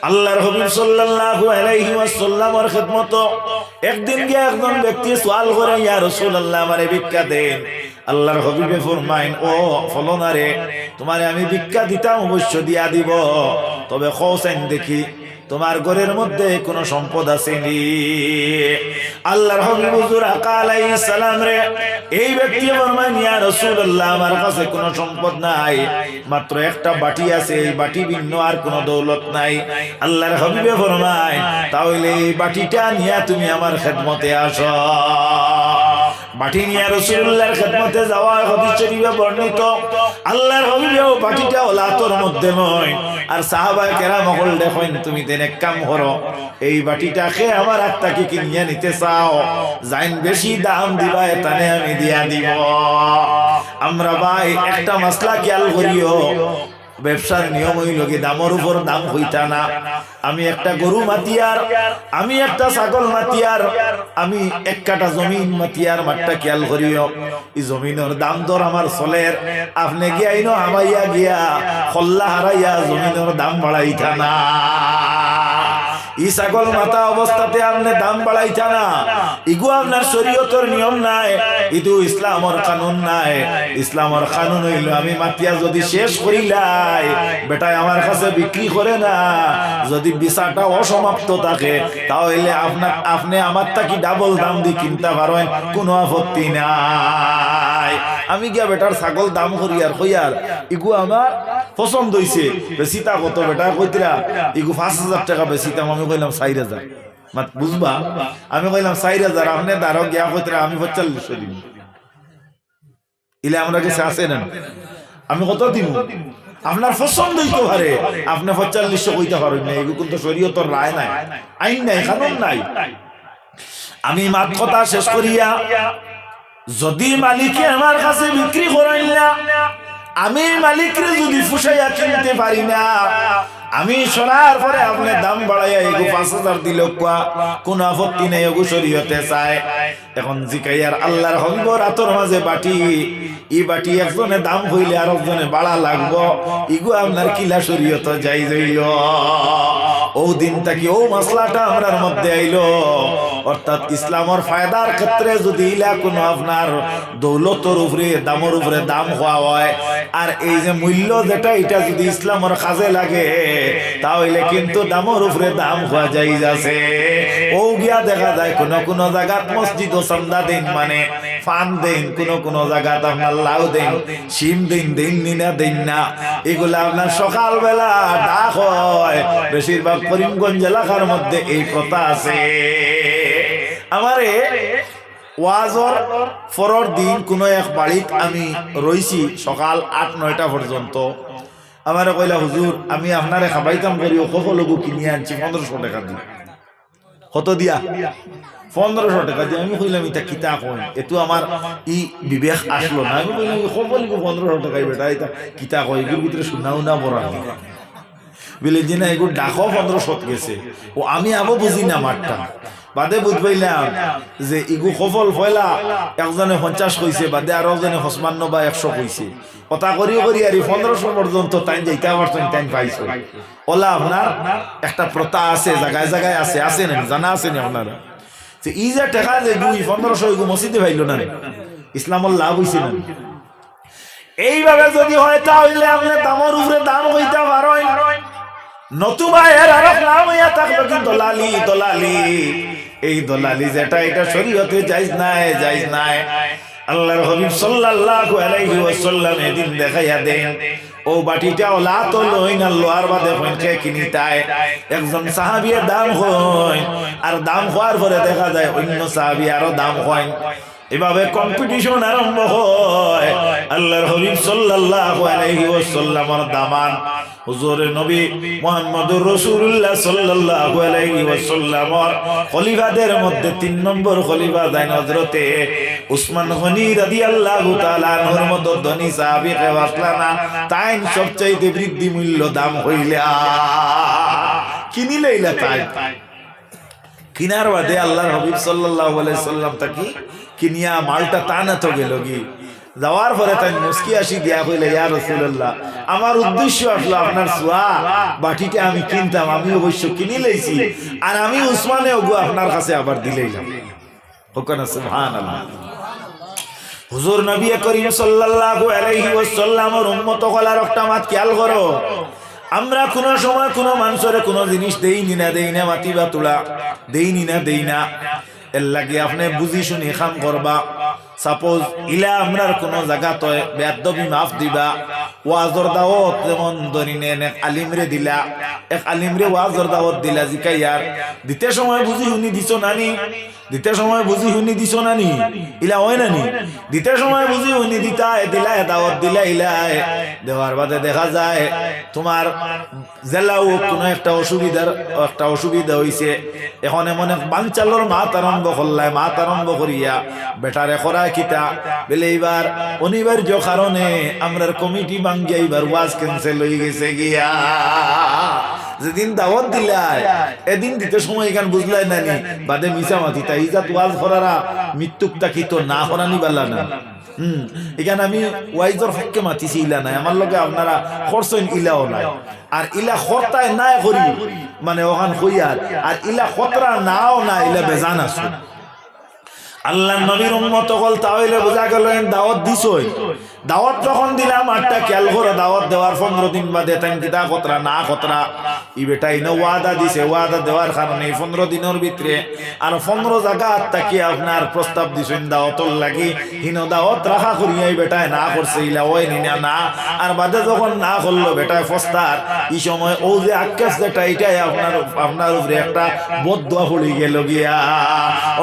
আল্লাহর হাবিব সাল্লাল্লাহু আলাইহি ওয়াসাল্লামের খিদমত একদিন গিয়ে একজন ব্যক্তি সওয়াল করে, ইয়া রাসূলুল্লাহ আমারে ভিক্ষা দেন। আল্লাহর হাবিবে ফরমাইন, ও ফলনারে, তোমারে আমি ভিক্ষা দিতাম, অবশ্য দিয়া দিব, তবে খোসেন দেখি তোমার ঘরের মধ্যে কোনো সম্পদ আছে নি? আল্লাহর হাবিব হুজুর আকা আলাইহিস সালাম রে এই ব্যক্তি ফরমাইন, ইয়া রাসূলুল্লাহ আমার কাছে কোনো সম্পদ নাই, মাত্র একটা বাটি আছে, এই বাটি ভিন্ন আর কোনো দৌলত নাই। আল্লাহর হাবিবে ফরমাইন, তাহলে এই বাটিটা নিয়ে তুমি আমার খেদমতে আসো। বাটি নিয়ে রাসূলুল্লাহর খেদমতে যাওয়া হাদিস শরীফে বর্ণিত। আল্লাহর হাবিবেও বাটিটা ওলাতর মধ্যে নয়, আর সাহাবায়ে কেরাম হল দেখেন, তুমি তেন এক কাম করো, এই বাটিটাকে আমার আত্মাকে কিনিয়ে নিতে চাও, জাইন বেশি দাম দিবা, এখানে আমি দিয়া দিব। আমরা ভাই একটা মাসলা খেয়াল করিও, ব্যবসার নিয়ম হইল কি দামের উপর দাম হইতা না। আমি একটা গরু মাতিয়ার, আমি একটা ছাগল মাতিয়ার, আমি এক কাটা জমিন মাতিয়ার, মাঠটা খেয়াল করিও, এই জমিনের দাম দর আমার চলের। আপনি গিয়া ইনো আমাইয়া গিয়া খল্লা হারাইয়া জমিনের দাম বাড়াইতা না। ই ছাগল মাতা অবস্থাতে আপনি দাম বাড়াইতা না, ইগু আপনার শরীয়তের নিয়ম নাই, ইদু ইসলামর কানুন নাই। ইসলামর কানুন হইল আমি মাতিয়া যদি শেষ করিলাই, বেটায় আমার কাছে বিক্রি করে না, যদি বিচারটা অসমাপ্ত থাকে তাহলে আপনি আমার তাকি ডাবল দাম দিয়ে কিনতে পারেন, কোনো আপত্তি নাই। আমি গিয়া বেটার ছাগল দাম করি আর কইয়ার ইগু আমার পছন্দ হইছে, বেশিটা কত বেটা কইতরা, ইগু 5,000 টাকা বেশিতাম, আমি কইলাম 4,000, মাত বুঝবা, আমি কইলাম 4,000, আপনি দাঁড়ো গিয়া কইতরা আমি 45 দিব। ইলে আমরা কাছে আছে না, আমি কত দিব, আপনার পছন্দ হইতে পারে, আপনি 45 কইতে পারেন না, এগুলো কিন্তু শরীয়তের রায় নাই, আইন নাই, কানুন নাই। আমি মাত কথা শেষ করিয়া, যদি মালিকে আমার কাছে বিক্রি করেন না, আমি মালিকরে যদি ফুসাইয়া কিনতে পারি না, আমি শোনার পরে আপনি দাম বাড়াইয়া এগু 5,000 দিল, কোন আপত্তি নেই, এগু শরীয়তে চায়। এখন জিকাইয়ার আল্লাহর হাবিবর হাতের মাঝে বাটি, এই বাটি একজনে দাম হইলে আর একজনে বাড়া লাগবো, ইগু আপনার কিলা শরীয়ত যাই যাইল। ও দিন থাকি ও মাসলাটা আমরার মধ্যে আইলো, অর্থাৎ ইসলামের ফায়দার ক্ষেত্রে যদি ইলা কোনো আপনার দৌলতর উপরে দামের উপরে দাম হওয়া হয়, আর এই যে মূল্য যেটা এটা যদি ইসলামের কাজে লাগে, তাহলে কিন্তু দামের উপরে দাম হওয়া যাই যাচ্ছে। ও গিয়া দেখা যায় কোন কোন জায়গাত মসজিদ ও চান্দা দেন, মানে ফান দেন, কোন জায়গাত আপনার লাউ দেন, শিম দেন, দেন না দেন না, এগুলা আপনার সকালবেলা ডাক হয়। বেশিরভাগ করিমগঞ্জ এলাকার মধ্যে এই কথা আছে। আমারে ওয়াজর ফরর দিন কোন এক বাড়িত আমি রইছি সকাল 8-9টা পর্যন্ত। আমারে কইলা, হুজুর আমি আপনারে খাবাইতাম করি, কফলগু কিনে আনছি 1500 টাকা দিয়ে। কত দিয়া? 1500 টাকা দিয়ে। আমি কইলাম এটা কিতা কই, এতো আমার ই বিবেক আসলো না। আমি কইলাম কফলগু 1500 টাকাই বেটা, এটা কিতা কই, এর ভিতরে শুনাও না বড়া বলে যে না এগুলো ডাকও 1500 গেছে। ও আমি আবো বুঝি না মাঠটা, বাদে বুঝ পাইলাম যে ইগু সফল ফয়লা একজনে 50 কইছে, বাদে আর একজনে 55 বা 100 কইছে। কথা করি করি আর 1500 পর্যন্ত তাই যাইতে পারছেন, তাই পাইছো। ওলা আপনার একটা প্রথা আছে, জায়গায় জায়গায় আছে, আছে না জানা আছে না আপনারা, যে ই যে টাকা যে 1500 এগু মসজিদে পাইল না, ইসলামের লাভ হইছে না। এইভাবে যদি হয় তাহলে আপনি দামের উপরে দাম হইতে পারেন, নতুবা এর আরেক নাম হইয়া থাকলো কি দলালি। দলালি, এই দলালি যেটা এটা শরীয়তে জায়েজ নাই, জায়েজ নাই। আল্লাহর হাবিব সাল্লাল্লাহু আলাইহি ওয়াসাল্লাম এদিন দেখাইয়া দেন, ও বাটিটা ওলা তো লই না, লোয়ার বাদে ফনকে কিনিতায়। একজন সাহাবীর দাম হয়, আর দাম হওয়ার পরে দেখা যায় অন্য সাহাবী আরো দাম হয়, এভাবে কম্পিটিশন আরম্ভ হয়। আল্লাহর হাবিব সাল্লাল্লাহু আলাইহি ওয়াসাল্লামের দামান হুজুরে নবী মুহাম্মদুর রাসূলুল্লাহ সাল্লাল্লাহু আলাইহি ওয়াসাল্লামের খলিফাদের মধ্যে 3 নম্বর খলিফা জান হযরতে উসমান গনি রাদিয়াল্লাহু তাআলা আনহুর মত ধনী সাহাবী কে ওয়াসলানা, তাই সবচেয়ে বৃদ্ধি মূল্য দাম হইলে কিনিলেইলা। তাই কিনার বাদে আল্লাহর হাবিব সাল্লাল্লাহু আলাইহি সাল্লাম তাকি কিনিয়া মালটা টানা তো গেল কি, যাওয়ার পরে তাই মুস্কি আসি দিয়া কইলে ইয়া রাসূলুল্লাহ আমার উদ্দেশ্য আসলো আপনার সোয়া বাটিটা আমি কিনতাম, আমি অবশ্য কিনে লইছি, আর আমি উসমানে ওগো আপনার কাছে আবার দিলেইলাম। ওখানে সুবহানাল্লাহ। হুজুর নবী করিম সাল্লাল্লাহু আলাইহি ওয়াসাল্লামের উম্মত হলার একটা মাত খেয়াল করো। আমরা কোন সময় কোন মানুষের কোন জিনিস দেইনি না মাটি বা তুলা দেইনি না এর লাগে আপনি বুঝি শুনি কাম করবা। সাপোজ ইলা আমরার কোন জায়গা তো বেয়াদবি মাফ দিবা, ওয়াজর দাওয়াত যেমন ধরি নেন এক আলিমরে দিলা, এক আলিমরে ওয়াজর দাওয়াত দিলা জিকাইয়ার দিতে সময় বুঝি শুনি দিছো নানি, দিতে সময় বুঝি শুনি দিছো নানি, ইলা হয় নানি, দিতে সময় বুঝি শুনি দিতা দিলা দাওয়াত দিলা ইলা দেওয়ার বাদে দেখা যায় তোমার জেলাও কোনো একটা অসুবিধা হইছে, এখন এমন এক বাঞ্চালোর মাত আরম্ভ করলায়, মাত আরম্ভ করিয়া বেটারে করা কিতা বলে এইবার অনিবার্য কারণে আমরার কমিটি ভাঙ্গিয়া এইবার ওয়াজ ক্যান্সেল হয়ে গেছে গিয়া। যেদিন দাওয়াত দিলাই এদিন দিতে সময় এখান বুঝলাই নানি বাদে মিশা মাতি তাই ইজাত ওয়াজ করারা মৃত্যুকটা কি তো না করানি বালা না। এখানে আমি ওয়াইজর ফাঁককে মাতিছি ইলা নাই, আমার লগে আপনারা খরচইন ইলাও নাই, আর ইলা খরতায় নাই করি মানে ওখান হইয়ার, আর ইলা খতরা নাও না ইলা বেজান আছে। আল্লাহ নবীর উম্মত হল তাহলে বোঝা গেল দাওয়াত দিছই, দাওয়াত যখন দিলাম আটটা খেয়াল করে দাওয়াত দেওয়ার 15 দিন বাদে তাই কিতা খতরা না খতরা ই বেটাই না ওয়াদা দিছে, ওয়াদা দেওয়ার কারণে 15 দিনের ভিতরে আর 15 জায়গা তাকি আপনার প্রস্তাব দিছেন দাওয়াতর লাগি, হিন দাওয়াত রাখা করিয়াই বেটায় না করছে ইলা ওই নিনা না, আর বাদে যখন না করলো বেটায় ফস্তার এই সময় ও যে আকাশ যেটা এটাই আপনার উপরে একটা বদদুয়া পড়ে গেল গিয়া।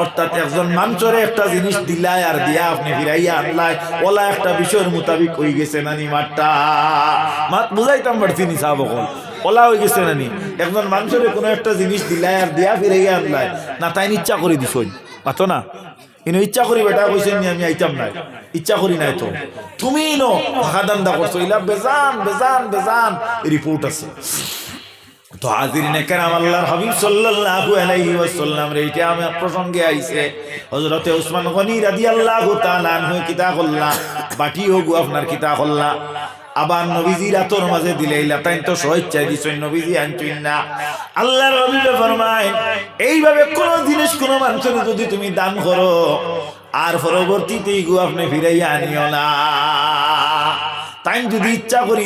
অর্থাৎ একজন মানুষের একটা জিনিস দিলাই আর দিয়া আপনি ফিরাইয়া আনলাই ওলা একটা বিষয়ের মোতাবিক হয়ে গেছে নানি মাঠটা মাত বুঝাইতাম পারছি নি সাহেব ওলা হয়ে গেছে নানি। একজন মানুষের কোনো একটা জিনিস দিলাই আর দিয়া ফিরাইয়া আনলাই না তাই ইচ্ছা করে দিছ পাতো না, কিন্তু ইচ্ছা করি বেটা কইছেন নি আমি আইতাম নাই, ইচ্ছা করি নাই তো তুমি নো ভাষা দান্দা করছো ইলা বেজান বেজান বেজান রিপোর্ট আছে। তো হাজিরিনে কেরাম আল্লাহর হাবিব সাল্লাল্লাহু আলাইহি ওয়াসাল্লাম রে এটা আমার প্রসঙ্গে আইছে হযরত ওসমান গনি রাদিয়াল্লাহু তাআলা আনহু কিতা করলা বাটি হোগু আপনার কিতা করলা আবার নবীজির আতর মাঝে দিলেইলা তাই তো স্বেচ্ছায় দিছেন নবীজি আনছেন না। আল্লাহর হাবিব ফরমায় এইভাবে কোন জিনিস কোন মানুষের যদি তুমি দান করো আর পরবর্তীতে গো আপনি ফিরাইয়া আনিও না, তাই যদি ইচ্ছা করি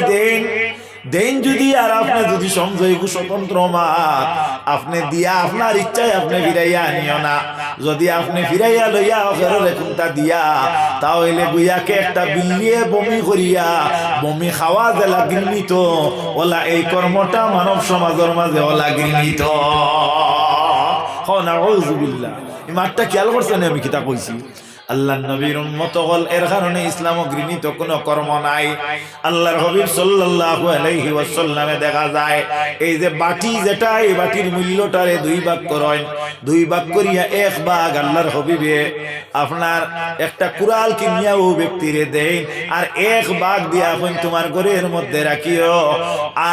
দেন যদি আর আপনি যদি সংজয় স্বতন্ত্র মাত আপনি দিয়া আপনার ইচ্ছায় আপনি ফিরাইয়া আনিও না, যদি আপনি ফিরাইয়া লইয়া ফেরত এখনটা দিয়া তাহলে গুইয়াকে একটা বিল্লিয়ে বমি করিয়া বমি খাওয়া যে লাগিনিত ওলা এই কর্মটা মানব সমাজের মাঝে ওলা গৃহীত। নাউযুবিল্লাহ এই মাঠটা খেয়াল করছেন আমি কিতা কইছি আল্লাহর নবীর উম্মত হল এর কারণে ইসলাম ঘৃণিত কোনো কর্ম নাই। আল্লাহর হাবিব সাল্লাল্লাহু আলাইহি ওয়াসাল্লামে দেখা যায় এই যে বাটি যেটা এই বাটির মূল্যটারে 2 ভাগ করেন, 2 ভাগ করিয়া 1 ভাগ আল্লাহর হাবিবে আপনার একটা কুড়াল কিনিয়া ও ব্যক্তিরে দেন আর 1 ভাগ দিয়া আপনি তোমার ঘরের মধ্যে রাখিও,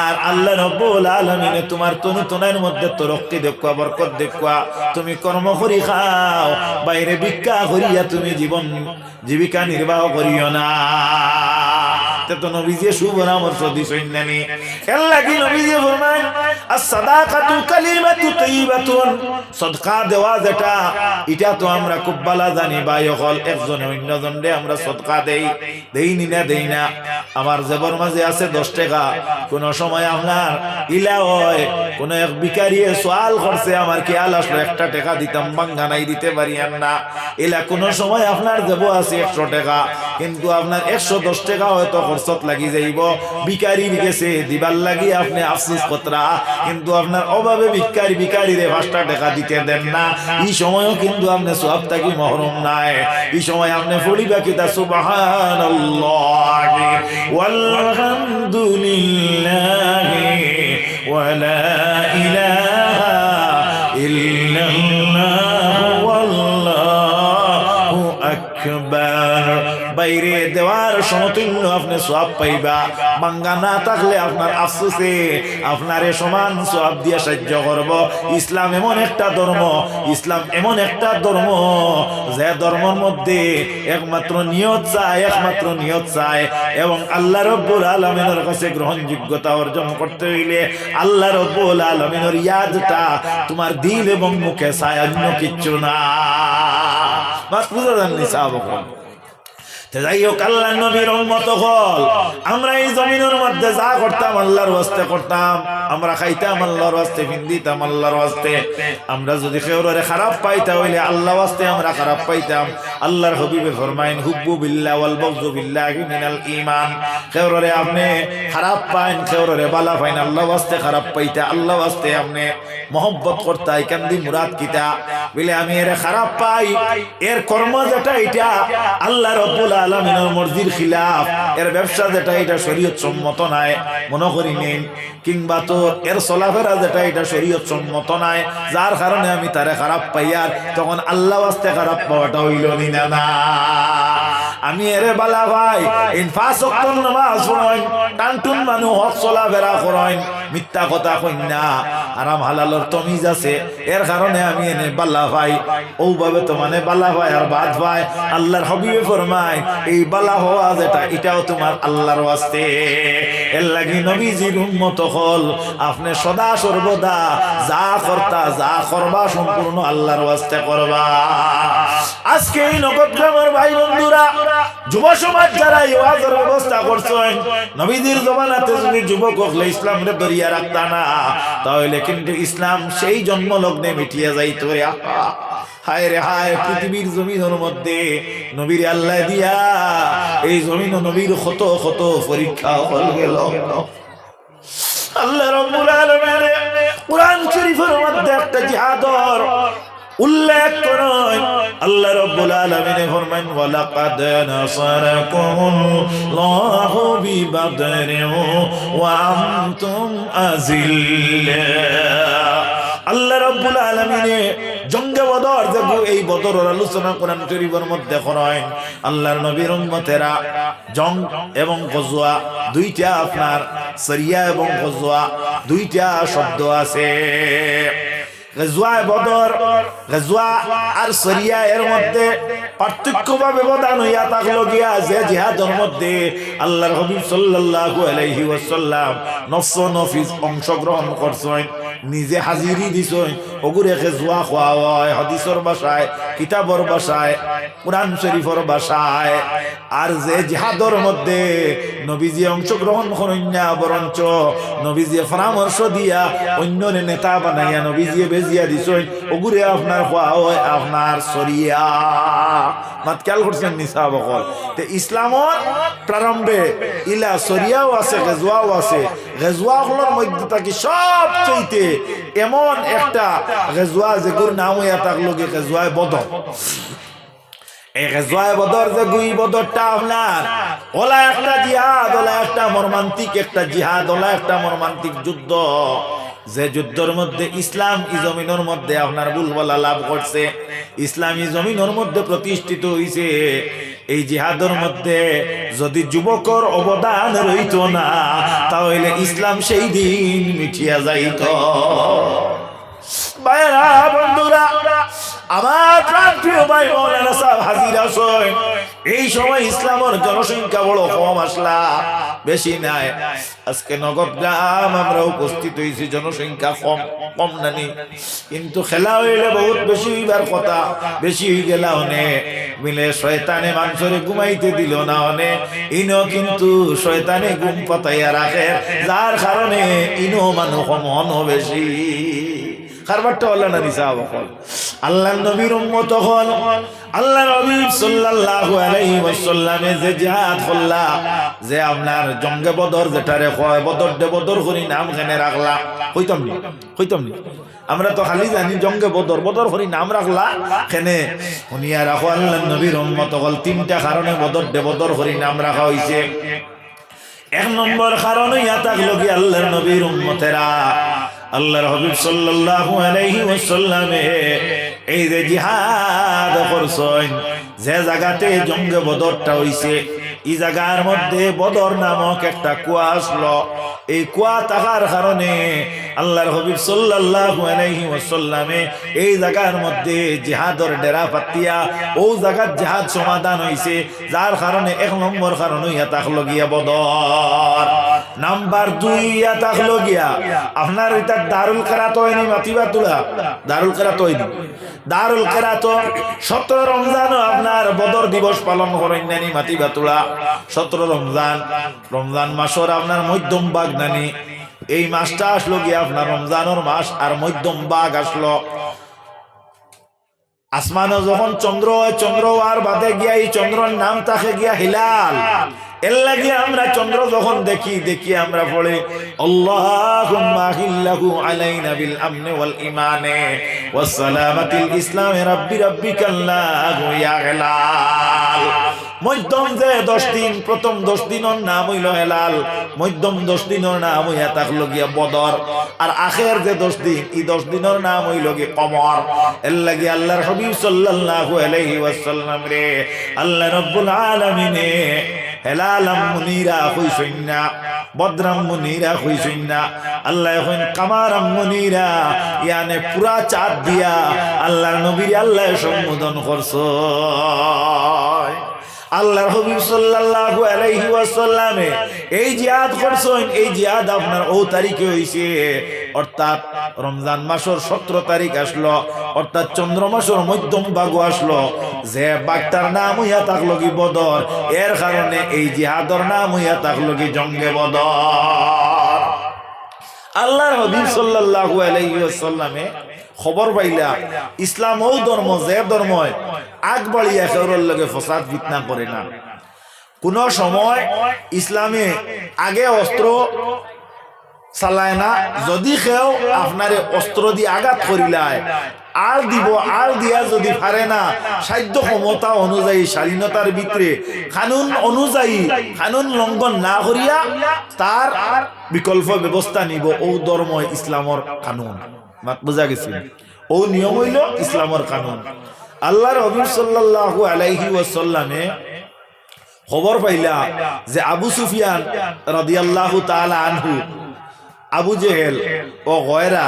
আর আল্লাহ রাব্বুল আলামিন তোমার তনুতনের মধ্যে তরক্কি দেখবা বরকত দেখবা, তুমি কর্ম করি খাও বাইরে ভিক্ষা করিয়া তুমি জীবিকা নির্বাহ করিও না। তো নবীজি শুভ পরামর্শ দিছেন নানি এর লাগি নবীজি ফরমান as-sadaqatu kalimatu tayyibatun, সদকা দেওয়া যেটা এটা তো আমরা খুব ভালো জানি ভাই হল একজন অন্যজনরে আমরা সদকা দেই না। আমার জেবর মাঝে আছে 10 টাকা, কোন সময় আপনার ইলা হয় কোন এক ভিখারিয়ে সওয়াল করছে আমার কি আল আসলো 1 টাকা দিতাম ভাঙ্গা নাই দিতে পারি না, ইলা কোন সময় আপনার দেব আছে 100 টাকা কিন্তু আপনার 110 টাকা হয়তো খরচত লাগি যাইব, ভিখারির গেছে দিবার লাগি আপনি আফসোস কতরা কিন্তু আপনার অভাবে ভিখারিরে 5 টাকা দিতে দেন না, এই সময়ও কিন্তু আপনি সওয়াব থাকি মহরুম নাই। এই সময় আপনি পড়িবা কিতা সুবহানাল্লাহি ওয়ালহামদুলিল্লাহি ওয়া লা ইলাহা ইল্লাল্লাহু ওয়াল্লাহু আকবার। বাইরে দেওয়ার সমতুল্য আপনি সওয়াব পাইবা। বাঙ্গা না থাকলে আপনার আফসোসে আপনার সমান সওয়াব দিয়ে সাহায্য করব। ইসলাম এমন একটা ধর্ম, ইসলাম এমন একটা ধর্ম যে ধর্মের মধ্যে একমাত্র নিয়ত চায় এবং আল্লাহ রাব্বুল আলামিনের কাছে গ্রহণযোগ্যতা অর্জন করতে হইলে আল্লাহ রাব্বুল আলামিনের ইয়াদটা তোমার দিল এবং মুখে চায়, অন্য কিচ্ছু না। বাস বুঝা জাননি সাহাবগণ। যাই হোক, আল্লাহ নবীর উম্মত হল আমরা এই জমিনের মধ্যে যা করতাম আল্লাহর ওয়াস্তে করতাম, আমরা খাইতাম আল্লাহর ওয়াস্তে, পিন্দিতাম আল্লাহর ওয়াস্তে। আমরা যদি কেউরে খারাপ পাইতা হইলে আল্লাহর ওয়াস্তে আমরা খারাপ পাইতাম। আল্লাহর হাবিবে ফরমাইন হুব্বু বিল্লাহ ওয়াল বুগযু বিল্লাহি মিনাল ঈমান। কেউরে আপনি খারাপ পাইন, কেউরে ভালো পাইন, আল্লাহর ওয়াস্তে খারাপ পাইতা, আল্লাহর ওয়াস্তে আপনি মহব্বত করতা। কান্দি মুরাদ কিতা বলে আমি এর খারাপ পাই, এর কর্ম যেটা এটা আল্লাহ রাব্বুল আলামিনের মর্জির খিলাফ, এর ব্যবসা যেটা এটা শরীয়ত সম্মত নাই মনে করি নেন, কিংবা তো এর চলাফেরা যেটা এটা শরীয়ত সম্মত নাই, যার কারণে আমি তারে খারাপ পাই। আর তখন আল্লাহ ওয়াস্তে খারাপ পাওয়াটা হইল না। আমি এরে বালা ভাই ইন 5 ওয়াক্ত নামাজ পড়েন, টানটুন মানুষ হক চলাফেরা করেন, মিথ্যা কথা কইন না, হারাম হালালের তমিজ আছে, এর কারণে আমি এনে বালা ভাই ওভাবে তো মানে বালা ভাই আর বাদ ভাই। আল্লাহর হাবিবে ফরমায় এই বালা হওয়া যেটা এটাও তোমার আল্লাহর ওয়াস্তে। এর লাগি নবীজির উম্মত হল আপনি সদা সর্বদা যা করবা সম্পূর্ণ আল্লাহর ওয়াস্তে করবা। আজকে এই নগরগ্রামের ভাই বন্ধুরা, যুব সমাজ যারা এই ওয়াজের ব্যবস্থা করছেন, নবীজির জমানাতে যদি যুবক হলে ইসলামরে ধরিয়া রাখতা না, তাহলে কিন্তু ইসলাম সেই জন্ম লগ্নে মিটিয়ে যাইত। হায় রে হায়, পৃথিবীর জমিনের মধ্যে নবীর আল্লাহ দিয়া এই জমিন নবীর কত কত পরীক্ষা হল গেল। আল্লাহ রাব্বুল আলামিন কুরআন শরীফের মধ্যে একটা জিহাদর উল্লেখ করেন। আল্লাহ রাব্বুল আলামিন ফরমান ওয়ালাকাদ নাসারাকুমুল্লাহু বিবাদরিন ওয়া আনতুম আযিল্লা। আল্লাহ রাব্বুল আলামিন জঙ্গে বদর, দেখো এই বদরের আলোচনা কোরআন শরীফের মধ্যে করেন। আল্লাহর নবীর উম্মতেরা জং এবং গজওয়া দুইটা, আপনার সরিয়া এবং গজওয়া দুইটা শব্দ আছে। গজওয়া বদর, গজওয়া আর সরিয়া এর মধ্যে পার্থক্যভাবে ব্যবধান হইয়া থাকলো গিয়া যে জিহাদের মধ্যে আল্লাহর হাবিব সাল্লাল্লাহু আলাইহি ওয়াসাল্লাম নফস নফিস অংশগ্রহণ করছেন, নিজে হাজিরি দিছেন, ওগুরে গজওয়া খোয়া হয় হাদিসের ভাষায়, কিতাবর ভাষায়, কুরআন শরীফের ভাষায়। আর যে জিহাদের মধ্যে নবীজি অংশগ্রহণ করেন না, বরঞ্চ নবীজি পরামর্শ দিয়া অন্য নেতা বানাইয়া নবীজি বেজিয়া দিছেন, ওগুরে আপনার খোয়া হয় আপনার সরিয়া। মাত খেয়াল করছেন নিসা বকল। তে ইসলামর প্রারম্ভে ইলা সরিয়াও আছে, গজওয়াও আছে। গজওয়াগুলোর মধ্যে থাকি সবচেয়ে এমন একটা গজওয়া যেগুর নাম হইয়া থাকলো কি গজওয়ায়ে বদর। এই গজওয়ায়ে বদর যে গুই বদরটা আপনার ওলা একটা জিহাদ, ওলা একটা মর্মান্তিক একটা জিহাদ, ওলা একটা মর্মান্তিক যুদ্ধ, যে যুদ্ধের মধ্যে ইসলাম ই জমিনের মধ্যে আপনার বুলবলা লাভ করছে, ইসলামী জমিনের মধ্যে প্রতিষ্ঠিত হইছে। এই জিহাদের মধ্যে যদি যুবকর অবদান রইত না, তাহলে ইসলাম সেই দিন মিটিয়া যাইত। ভাইরা বন্ধুরা, আমার প্রিয় ভাই মাওলানা সাহেব হাজির আছেন। এই সময় ইসলামের জনসংখ্যা বড় কম আসলা, বেশি নাই। আজকে নগরগ্রাম আমরা উপস্থিত হয়েছি, জনসংখ্যা কম নানি, কিন্তু খেলা হইলে বহুত বেশি হইবার কথা, বেশি হয়ে গেল অনে মিলে শয়তানে মানুষরে ঘুমাইতে দিল না অনে, ইনো কিন্তু শয়তানে ঘুম পাতাইয়া রাখে, যার কারণে ইনো মানুষ মন বেশি। কারবারটা আল্লাহ নবী সাহাবা হল, আল্লাহ নবীর উম্মত হল। আল্লাহ নবী সাল্লাল্লাহু আলাইহি ওয়াসাল্লামে যে জিহাদ করলা, যে আপনার জঙ্গে বদর যেটারে কয়, বদর দে বদর করি নাম কেনে রাখলা, কইতাম নি আমরা তো খালি জানি জঙ্গে বদর, বদর করি নাম রাখলা কেনে শুনিয়া রাখো। আল্লাহ নবীর উম্মত হল, তিনটা কারণে বদর দে বদর করি নাম রাখা হইছে। এক নম্বর কারণ ইয়া থাকলো কি আল্লাহর নবীর উম্মতেরা আল্লাহর হাবিব সাল্লাল্লাহু আলাইহি ওয়াসাল্লামে এই যে জিহাদ করছেন যে জায়গাতে জঙ্গে বদরটা হইছে এই জায়গার মধ্যে বদর নামক একটা কুয়া আসলো এই কুয়া থাকার কারণে আল্লাহর হাবিব সাল্লাল্লাহু আলাইহি ওয়াসাল্লামে এই জায়গার মধ্যে জিহাদের ডেরা পাতিয়া ও জায়গার জিহাদ সমাধান হইছে যার কারণে এক নম্বর কারণ হইয়া থাকলো গিয়া বদর নাম্বার 2 ইয়া থাকলো গিয়া আপনার এটা দারুল কিরাত হয়নি মাতিবা তুলা দারুল কিরাত হয়নি দারুল কিরাত 17 রমজান আপনার বদর দিবস পালন করেন নানি মাতিবা তুলা 17 রমজান মাসের আপনার মধ্যম ভাগ নানি এই মাসটা আসলো গিয়া আপনার রমজানের মাস আর মধ্যম ভাগ আসলো আসমানে যখন চন্দ্র আর বাদে গিয়া এই চন্দ্রের নাম থাকে গিয়া হিলাল এর লাগি আমরা চন্দ্র যখন দেখি আমরা পড়ে আল্লাহুম্মা হিল্লাহু আলাইনা বিল আমনি ওয়াল ঈমানে ওয়াস সালামাতিল ইসলামে রাব্বিকাল্লাহু ইয়া হিলাল মধ্যম যে 10 দিন প্রথম 10 দিনের নাম হইল হেলাল মধ্যম 10 দিনের নাম হইয়া থাকলো গিয়া বদর আর আখের যে 10 দিন এই 10 দিনের নাম হইল গিয়া কমর এর লাগি আল্লাহর হাবিব সাল্লাল্লাহু আলাইহি ওয়াসাল্লাম রে আল্লাহ রাব্বুল আলামিনে হেলালাম মুনিরা হইছেন না বদরাম মুনিরা হইছেন না আল্লাহ এখন কামারাম মুনিরা ইয়ানে পুরা চাঁদ দিয়া আল্লাহর নবীর আল্লাহ সম্বোধন করছে আল্লাহর হাবিব সাল্লাল্লাহু আলাইহি ওয়াসাল্লামে এই জিহাদ করছেন এই জিহাদ আপনার ও তারিখে হইছে অর্থাৎ রমজান মাসের 17 তারিখ আসলো অর্থাৎ চন্দ্র মাসের মধ্যম ভাগ আসলো যে বাগটার নাম হইয়া থাকলো কি বদর এর কারণে এই জিহাদের নাম হইয়া থাকলো কি জঙ্গে বদর আল্লাহর হাবিব সাল্লাল্লাহু আলাইহি ওয়াসাল্লামে খবর পাইলা ইসলাম ও ধর্ম যে ধর্ম আগ বাড়িয়া কেউর লগে ফসাদ ফিতনা করে না কোন সময় ইসলামে আগে অস্ত্র চালায় না যদি কেউ আপনারে অস্ত্র দিয়ে আঘাত করিলায় আর দিয়া যদি পারে না সাধ্য ক্ষমতা অনুযায়ী স্বাধীনতার ভিতরে কানুন অনুযায়ী কানুন লঙ্ঘন না করিয়া তার বিকল্প ব্যবস্থা নিব ও ধর্ম ইসলামর কানুন বুঝা গেছে ও নিয়ম হইল ইসলামর কানুন আল্লাহর হাবিব সাল্লাল্লাহু আলাইহি ওয়াসাল্লামে খবর পাইলা যে আবু সুফিয়ান রাদিয়াল্লাহু তাআলা আনহু আবু জেহেল ও গয়রা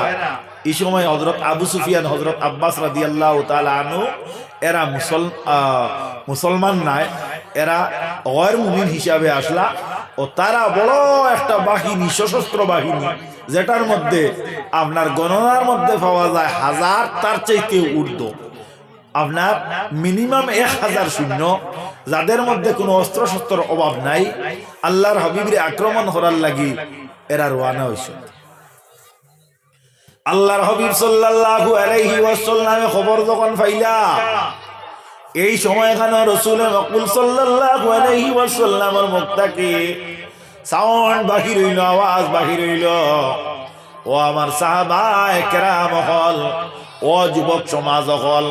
এই সময় হযরত আবু সুফিয়ান হযরত আব্বাস রাদিয়াল্লাহু তাআলা আনহু এরা মুসলমান নাই এরা গয়র মুমিন হিসাবে আসলা ও তারা বড় একটা বাহিনী সশস্ত্র বাহিনী যেটার মধ্যে আপনার গণনার মধ্যে পাওয়া যায় 1000 তার চাইতে ঊর্ধ্ব আপনার মিনিমাম 1000 সৈন্য যাদের মধ্যে কোনো অস্ত্র শস্ত্রের অভাব নাই আল্লাহর হাবিবরে আক্রমণ করার লাগি এরা রওনা হইছে আল্লাহর হাবিব সাল্লাল্লাহু আলাইহি ওয়াসাল্লামে খবর যখন পাইলা এই সময়খানে রাসূল মকবুল সাল্লাল্লাহু আলাইহি ওয়াসাল্লামের মুখ থেকে সাউন্ড বাহির হইল আওয়াজ বাহির হইল ও আমার সাহাবায়ে কেরাম হল ও যুবক সমাজ হল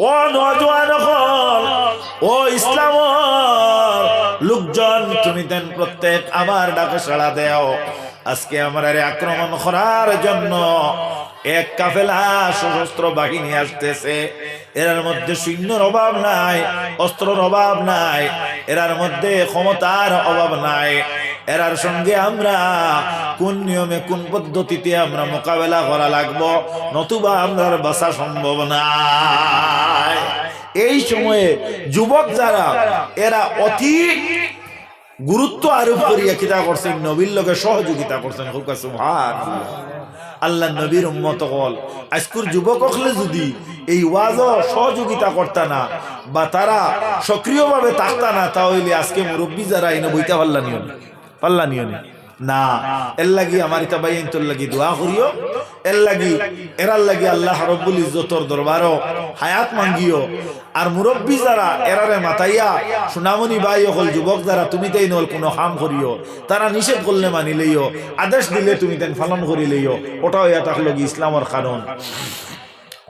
ও নওজোয়ান হল ও ইসলামের লোকজন তুমি দেন প্রত্যেক আমার ডাকে সাড়া দেও আজকে আমার আক্রমণ করার জন্য এক কাফেলা সশস্ত্র বাহিনী আসতেছে এর মধ্যে সৈন্যর অভাব নাই অস্ত্রের অভাব নাই এর মধ্যে ক্ষমতার অভাব নাই এরার সঙ্গে আমরা কোন নিয়মে কোন পদ্ধতিতে আমরা মোকাবেলা করা লাগবো নতুবা আমরা বাঁচা সম্ভব নাই এই সময়ে যুবক যারা এরা অতি গুরুত্ব আরোপ করিয়া কিতা করছেন নবীর লগে সহযোগিতা করছেন সুবহানাল্লাহ আল্লাহ নবীর উম্মত হল আজকের যুবক হলে যদি এই ওয়াজ সহযোগিতা করতা না বা তারা সক্রিয়ভাবে থাকতা না তাহলে আজকে মুরব্বী যারা এনে বইতে পাল্লা নিও না এর লাগি আমার এটা বাইন তোর লাগি দোয়া করিও এর লাগি এরার লাগি আল্লাহ রব্বুল ইজ্জতর দরবারও হায়াত মাঙ্গিও আর মুরব্বী যারা এরারে মাতাইয়া সুনামনি ভাই হল যুবক যারা তুমি তাই নল কোনো হাম করিও তারা নিষেধ করলে মানি লইও আদেশ দিলে তুমি তেন পালন করি লইও ওটাও ইয়া থাকলো কি ইসলামের কানুন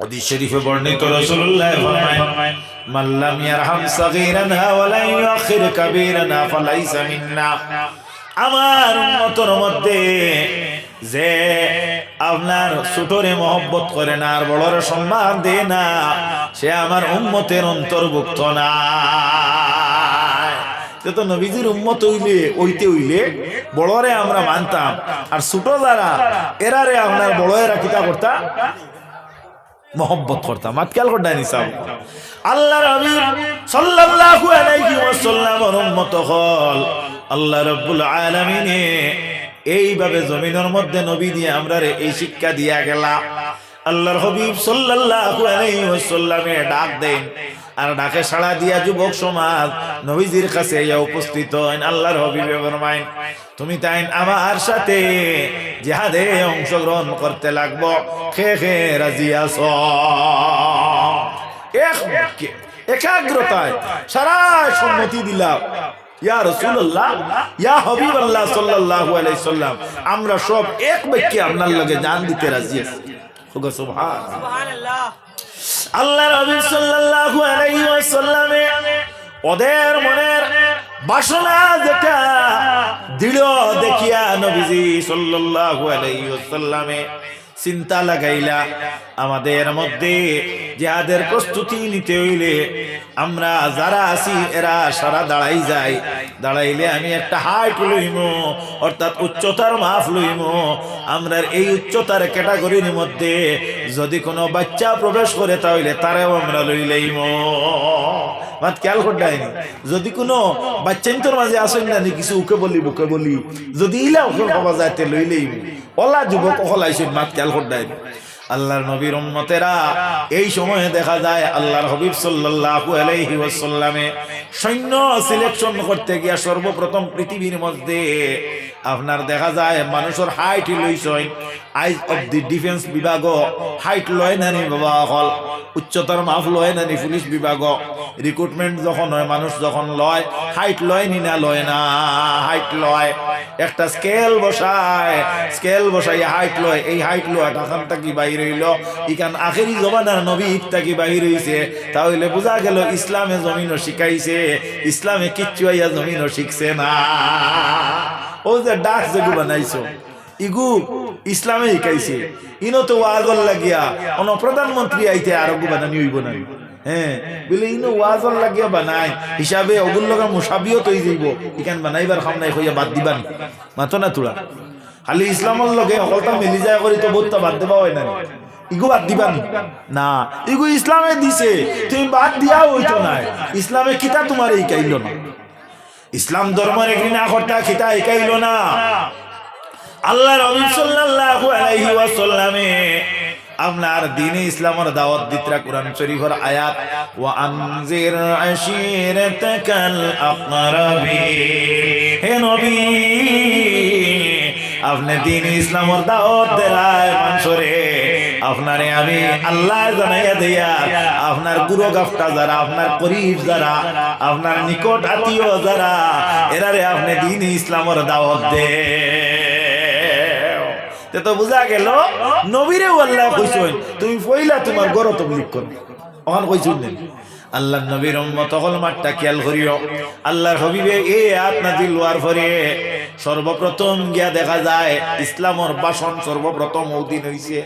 হাদিস শরীফে বর্ণিত রাসূলুল্লাহ ফরমায় মান লাম ইয়ারহাম সাগীরানা ওয়া লা ইউআখির কাবীরানা ফালাইসা মিন্না আমার উম্মতের মধ্যে যে আপনার ছোটরে মহব্বত করে না আর বড়রে সম্মান দেয় না, সে আমার উম্মতের অন্তর্ভুক্ত না। তো নবীজির উম্মত হইলে বড়রে আমরা মানতাম, আর ছোট যারা এরারে আপনার বড়েরা কিতা করতাম, মহব্বত করতাম। খেয়াল করতেন হিসাব আল্লাহ নবী সাল্লাল্লাহু আলাইহি ওয়াসাল্লামের উম্মত হল আল্লাহ রাব্বুল আলামিনে এইভাবে জমিনের মধ্যে নবী দিয়ে আমরা এই শিক্ষা দিয়া গেলাম। আল্লাহর হাবিব সাল্লাল্লাহু আলাইহি ওয়াসাল্লামে ডাক দেন, আর ডাকে সাড়া দিয়া যুবক সমাজ নবীজির কাছে উপস্থিত হন। আল্লাহর হাবিবে ফরমায়েন, তুমি তাই আমার সাথে জিহাদে অংশগ্রহণ করতে লাগবো, খে খে রাজি আছো? একাগ্রতায় সারা সম্মতি দিলাম। ইয়া রাসূলুল্লাহ, ইয়া হাবিবাল্লাহ সাল্লাল্লাহু আলাইহি সাল্লাম, আমরা সব এক বাক্যে আপনার লগে জান দিতে রাজি আছি। সুবহানাল্লাহ। আল্লাহ নবী সাল্লাল্লাহু আলাইহি ওয়াসাল্লামে ওদের মনের বাসনা যেটা দৃঢ় দেখিয়া নবীজি সাল্লাল্লাহু আলাইহি ওয়াসাল্লামে চিন্তা লাগাইলা, আমাদের মধ্যে জিহাদের প্রস্তুতি নিতে হইলে আমরা যারা আছি এরা সারা দাঁড়াই যায়, দাঁড়াইলে আমি একটা হাইট লইম, অর্থাৎ উচ্চতার মাপ লইম। আমরা এই উচ্চতার ক্যাটাগরির মধ্যে যদি কোনো বাচ্চা প্রবেশ করে তাহলে তারাও আমরা লইলাইম। মাত খেয়াল করতেন, যদি কোনো বাচ্চান্তর মাঝে আসেন না কিছু উকে বলি বুকে বলি, যদি ইলা ওকে পাওয়া যাইতে লইলেই ওলা যুবক ওলাইছেন। মাত খেয়াল করতেন, আল্লাহর নবীর উম্মতেরা এই সময়ে দেখা যায় আল্লাহর হাবিব সাল্লাল্লাহু আলাইহি ওয়াসাল্লামে সৈন্য সিলেকশন করতে গিয়া সর্বপ্রথম পৃথিবীর মধ্যে আপনার দেখা যায় মানুষের হাইট লইছেন। আইজ অফ দি ডিফেন্স বিভাগ হাইট লয় নানি বাবা, হল উচ্চতার মাপ লয় নানি পুলিশ বিভাগ রিক্রুটমেন্ট যখন হয়, মানুষ যখন লয় হাইট লয় নি না লয় না, হাইট লয়। একটা স্কেল বসায় হাইট লয়। এই হাইট লয় তখন কি বাইর হইল, ইখান আখেরি জমানার নবী ইত্যাকি বাহির হইছে, তাহলে বোঝা গেল ইসলামে জমিনও শিখাইছে, ইসলামে কিচ্ছু আইয়া জমিনও শিখছে না। ও যে ডাক যেগু বানাইছো ইগু ইসলামে শিখাইছে, ইনো তো ওয়াজল লাগিয়া কোন প্রধানমন্ত্রী আইতে আরোগ্য বানানি হইব না। হ্যাঁ বলে ইনো ওয়াজল লাগিয়া বানাই হিসাবে ওগুলো লগা মুসাবিও তৈ যাইব, ইখান বানাইবার খাম নাই হইয়া বাদ দিবান মাতো না তোরা। খালি ইসলামের লগে সকলটা মিলি যায় করি তো বহুত বাদ দেবা হয় না, ইগু বাদ দিবা না। ইগু ইসলামে দিছে, তুমি বাদ দিয়া হইতো না। ইসলামে কিতা তোমার এই কাইল না, ইসলাম ধর্মের ঘৃণা করতা কিতা একাইল না। আল্লাহ নবী সাল্লাল্লাহু আলাইহি ওয়াসাল্লামে আপনার দ্বীনে ইসলামের দাওয়াত দিতরা কোরআন শরীফের আয়াত, ওয়া আনজির আশিরাতাকাল আকরাবিন, হে নবী আপনি দ্বীনে ইসলামের দাওয়াত দেয় মানুষরে, আপনারে আমি আল্লাহ জানাইয়া দিয়া আপনার গুরু গাফটা যারা, আপনার করিব যারা, আপনার নিকট আত্মীয় যারা, এরারে আপনি দ্বীনে ইসলামের দাওয়াত দে। তো বুঝা গেল নবীরে আল্লাহ কইছেন তুমি পয়লা তোমার ঘর তবলিগ করো, ওখান কইছেন না। আল্লাহ নবীর উম্মত হল মাঠটা খেয়াল করিও। আল্লাহর হাবিবে এই আয়াত নাযিল হওয়ার পরে সর্বপ্রথম গিয়া দেখা যায় ইসলামের ভাষণ সর্বপ্রথম ওদিন হইছে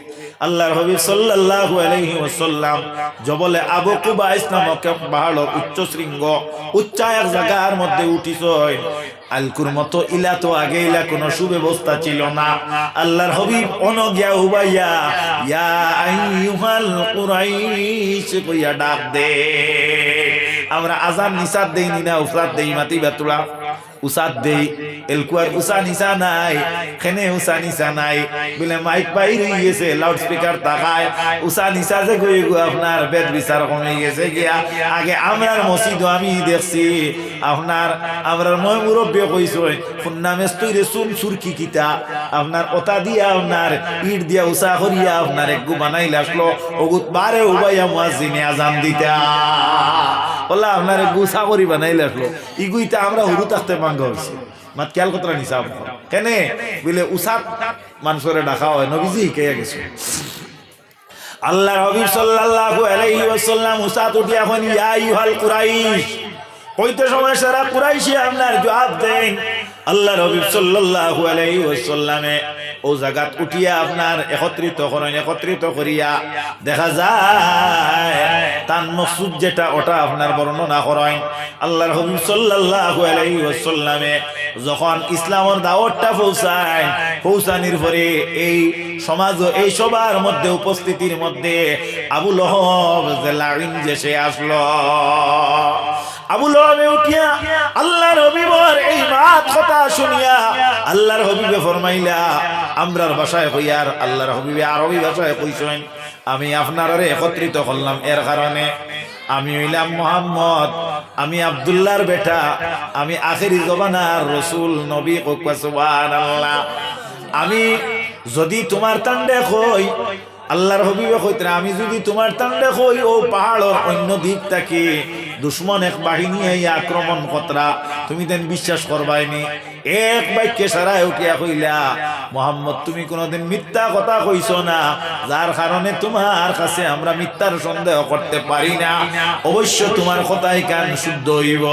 আল্লাহর হাবিব সাল্লাল্লাহু আলাইহি ওয়াসাল্লাম জবলে আবু কুবাইস নামক পাহাড়ের উচ্চ শৃঙ্গ উচ্চ এক জায়গার মধ্যে উঠিছেন। আলকুর মতো ইলা তো আগে ইলা কোনো সুব্যবস্থা ছিল না। আল্লাহর হাবিব অনগিয়া উবাইয়া ইয়া আইয়ুহাল কুরাইশ কইয়া ডাক দে। আমরা আজান নিসাত দেই না, উফরাত দেই, মাতি বাতুলা উসাদ দেই, এলকুয়ার উসা নিসা নাই, খেনে উসা নিসা নাই বলে মাইক বাইর হয়ে গেছে, লাউড স্পিকার তাকায় উসা নিসা যে গই গো আপনার বেদ বিচার কমে গেছে গিয়া। আগে আমরার মসজিদ আমি দেখছি আপনার আমরার মই মুরব্বী কইছো ফুন্না মেস্তইরে সুন সুরকি কিতা আপনার ওতা দিয়া আপনার ইট দিয়া উসা করিয়া আপনার একগু বানাইল আসলো ওগুত বারে উবাইয়া মুয়াজ্জিনে আজান দিতা ওলা আপনার গুসা করি বানাইল আসলো ইগুইতা আমরা হুরু থাকতে মাঙ্গ হইছে। মাত খেয়াল কতরা নিসাব কেনে বলে উসাত মানুষরে ডাকা হয় নবীজি শিখাইয়া গেছে। আল্লাহর হাবিব সাল্লাল্লাহু আলাইহি ওয়াসাল্লাম উসাত উঠিয়া হন ইয়া আইয়ুহাল কুরাইশ কইতে সময় সারা কুরাইশি আপনার জবাব দেন। আল্লাহর হাবিব সাল্লাল্লাহু আলাইহি ওয়াসাল্লামে ও জায়গাত উঠিয়া আপনার একত্রিত করেন, একত্রিত করিয়া দেখা যায় তার মকসুদ যেটা ওটা আপনার বর্ণনা করেন। আল্লাহর হাবিব সাল্লাল্লাহু আলাইহি ওয়াসাল্লামে যখন ইসলামের দাওয়াতটা পৌঁছানির পরে এই সমাজ, এই সবার মধ্যে উপস্থিতির মধ্যে আবু লহব যে লাইন যে সে আসলো, আবু লহবে উঠিয়া আল্লাহর হাবিবের এই মাত কথা শুনিয়া আল্লাহর হাবিবে ফরমাইলা আমরার ভাষায় কইয়ার আল্লাহর হাবিবে আরবি ভাষায় কইছেন, আমি আপনারে একত্রিত করলাম এর কারণে আমি হইলাম মুহাম্মদ, আমি আব্দুল্লাহর বেটা, আমি আখিরি জমানার রাসূল নবী। সুবহানাল্লাহ। আমি যদি তোমার তান্ডে কই, আল্লাহর হাবিবে কইতরা, আমি যদি তোমার তান্ডে কই ও পাহাড়ের অন্য দিক থেকে দুশ্মন এক বাহিনী এই আক্রমণ কতরা, তুমি দেন বিশ্বাস করবাইনি। এক বাক্যে সারায় উঠিয়া কইলা, মুহাম্মদ তুমি কোনদিন মিথ্যা কথা কইছো না, যার কারণে তোমার কাছে আমরা মিথ্যার সন্দেহ করতে পারি না, অবশ্য তোমার কথাই কান শুদ্ধ হইব।